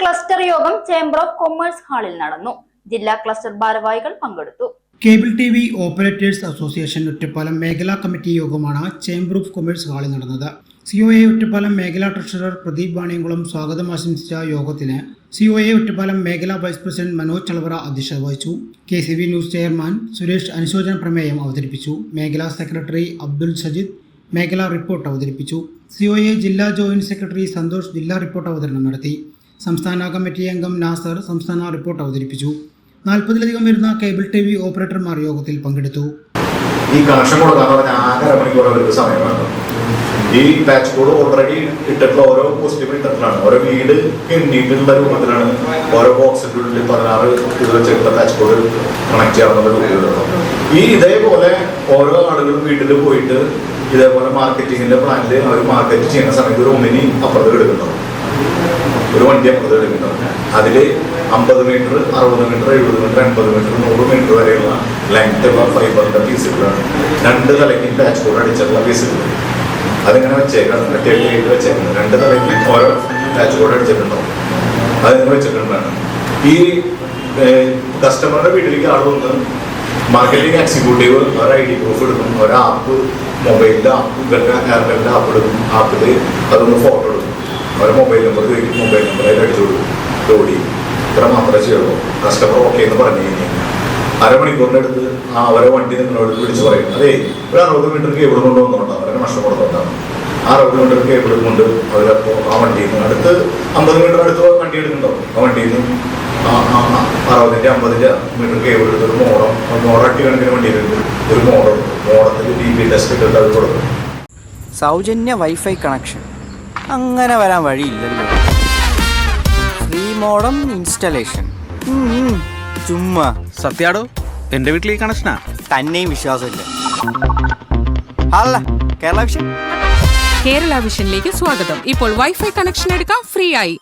Cluster യോഗം chamber of commerce ഹാളിൽ നടന്നു. ജില്ലാ ക്ലസ്റ്റർ ഭാരവാഹികൾ പങ്കെടുത്തു. Cable TV operators association Ottapalam മേഖലാ കമ്മിറ്റി യോഗമാണ് ചേംബർ ഓഫ് കൊമേഴ്സ് ഹാളിൽ നടന്നത്. COA ഒറ്റപ്പാലം മേഖലാ ട്രഷറർ പ്രദീപ് വാണിയംകുളം സ്വാഗതം ആശംസിച്ച യോഗത്തിന് COA ഒറ്റപ്പാലം മേഖലാ വൈസ് പ്രസിഡന്റ് മനോജ് ചളവറ അധ്യക്ഷത വഹിച്ചു. KCB ന്യൂസ് ചെയർമാൻ സുരേഷ് അനുശോചന പ്രമേയം അവതരിപ്പിച്ചു. മേഖലാ സെക്രട്ടറി അബ്ദുൽ സജിദ് മേഖലാ റിപ്പോർട്ട് അവതരിപ്പിച്ചു. COA ജില്ലാ ജോയിന്റ് സെക്രട്ടറി സന്തോഷ് ജില്ലാ റിപ്പോർട്ട് അവതരണം നടത്തി. സംസ്ഥാന കമ്മിറ്റി അംഗം നാസർ സംസ്ഥാന റിപ്പോർട്ട് അവതരിപ്പിച്ചു. 40-ലധികം വരുന്ന കേബിൾ TV ഓപ്പറേറ്റർമാർ യോഗത്തിൽ പങ്കെടുത്തു. ഈ കണക്ഷൻ കൊടുക്കാന്ന് പറഞ്ഞാൽ ആകെ മണിക്കൂർ അവർക്ക് സമയമാണ്. ഈ പാച്ച് കോഡ് ഓൾറെഡി ഇട്ടിട്ടുള്ള ഓരോ പോസിറ്റീവ് ഇട്ടിട്ടുള്ളതാണ്. ഓരോ വീട് എണ്ണീട്ടുള്ള രൂപത്തിലാണ് ഓരോ ബോക്സിൻ്റെ ഉള്ളിൽ 16 ഇത് വെച്ചിട്ടുള്ള പാച്ച് കോഡ് കണക്ട് ചെയ്യാവുന്ന രൂപത്തിലുള്ളത്. ഈ ഇതേപോലെ ഓരോ ആളുകളും വീട്ടിൽ പോയിട്ട് ഇതേപോലെ മാർക്കറ്റിങ്ങിന്റെ പ്ലാനിൽ അവർ മാർക്കറ്റ് ചെയ്യുന്ന സമയത്ത് ഒരു ഒമിനി അപ്പുറത്ത് എടുക്കുന്നുണ്ട്, ഒരു വണ്ടി അപ്പുറത്ത് എടുക്കുന്നുണ്ട്. അതിൽ 50 metre, 60 metre, 70 metre, 80 metre, 100 metre വരെയുള്ള ലെങ്ത് ഉള്ള ഫൈബറിന്റെ പീസുകളാണ്. 2 തലയ്ക്ക് പാച്ച് കോഡ് അടിച്ചിട്ടുള്ള പീസുകൾ അതിങ്ങനെ വെച്ചേക്കാണ്, വെച്ചേക്കുന്നത്. 2 തലയ്ക്ക് ഓരോ പാച്ച് കോഡ് അടിച്ചിട്ടുണ്ടാവും. അതിങ്ങനെ വെച്ചിട്ടുണ്ടാണ്. ഈ കസ്റ്റമറുടെ വീട്ടിലേക്ക് ആൾ വന്ന് മാർക്കറ്റിംഗ് എക്സിക്യൂട്ടീവ് ഒരു ID പ്രൂഫ് എടുക്കും, ഒരു ആപ്പ് മൊബൈലിൻ്റെ ആപ്പ് എയർടെലിൻ്റെ ആപ്പ് എടുക്കും. ആപ്പിൽ അതൊന്ന് ഫോട്ടോ എടുക്കും, അവരെ മൊബൈൽ നമ്പർ ചോദിക്കും, മൊബൈൽ നമ്പർ അതിൽ അടിച്ചു കൊടുക്കും. ജോലി ഇത്ര മാത്രമേ ചെയ്യുള്ളൂ. കസ്റ്റമർ ഓക്കെ എന്ന് പറഞ്ഞു കഴിഞ്ഞാൽ അരമണിക്കൂറിൻ്റെ അടുത്ത് അവരെ വണ്ടി നിങ്ങളോട് വിളിച്ച് പറയും, അതേ ഒരു 60 മീറ്റർ കേബിൾ കൊണ്ടുവന്നുകൊണ്ടാണ് അവരെ നഷ്ടപ്പെടുന്നതുകൊണ്ടാണ്. ആ 60 മീറ്റർ കേബിൾ കൊണ്ട് അവരപ്പോൾ ആ വണ്ടിയിൽ നിന്ന് അടുത്ത് 50 മീറ്റർ അടുത്ത് വണ്ടി എടുക്കുന്നുണ്ടാവും. ആ വണ്ടിയിൽ നിന്ന് 60-50 മീറ്റർ കേബിൾ എടുത്ത് ഒരു മോഡം അട്ടി കണക്കിന് വണ്ടിയിലുണ്ട്. ഒരു മോഡത്തിൽ DP ടെസ്റ്റ് ഇട്ടിട്ട് അത് കൊടുക്കും. സൗജന്യ വൈഫൈ കണക്ഷൻ അങ്ങനെ വരാൻ വഴിയില്ലല്ലോ. ഫ്രീ മോഡം ഇൻസ്റ്റലേഷൻ ചുമ്മാ. സത്യാടോ, എന്റെ വീട്ടിൽ ഈ കണക്ഷനാ. തന്നെയും വിശ്വാസമില്ല. അല്ല കേരള വിഷൻ. കേരള വിഷനിലേക്ക് സ്വാഗതം. ഇപ്പോൾ വൈഫൈ കണക്ഷൻ എടുക്കാം ഫ്രീ ആയി.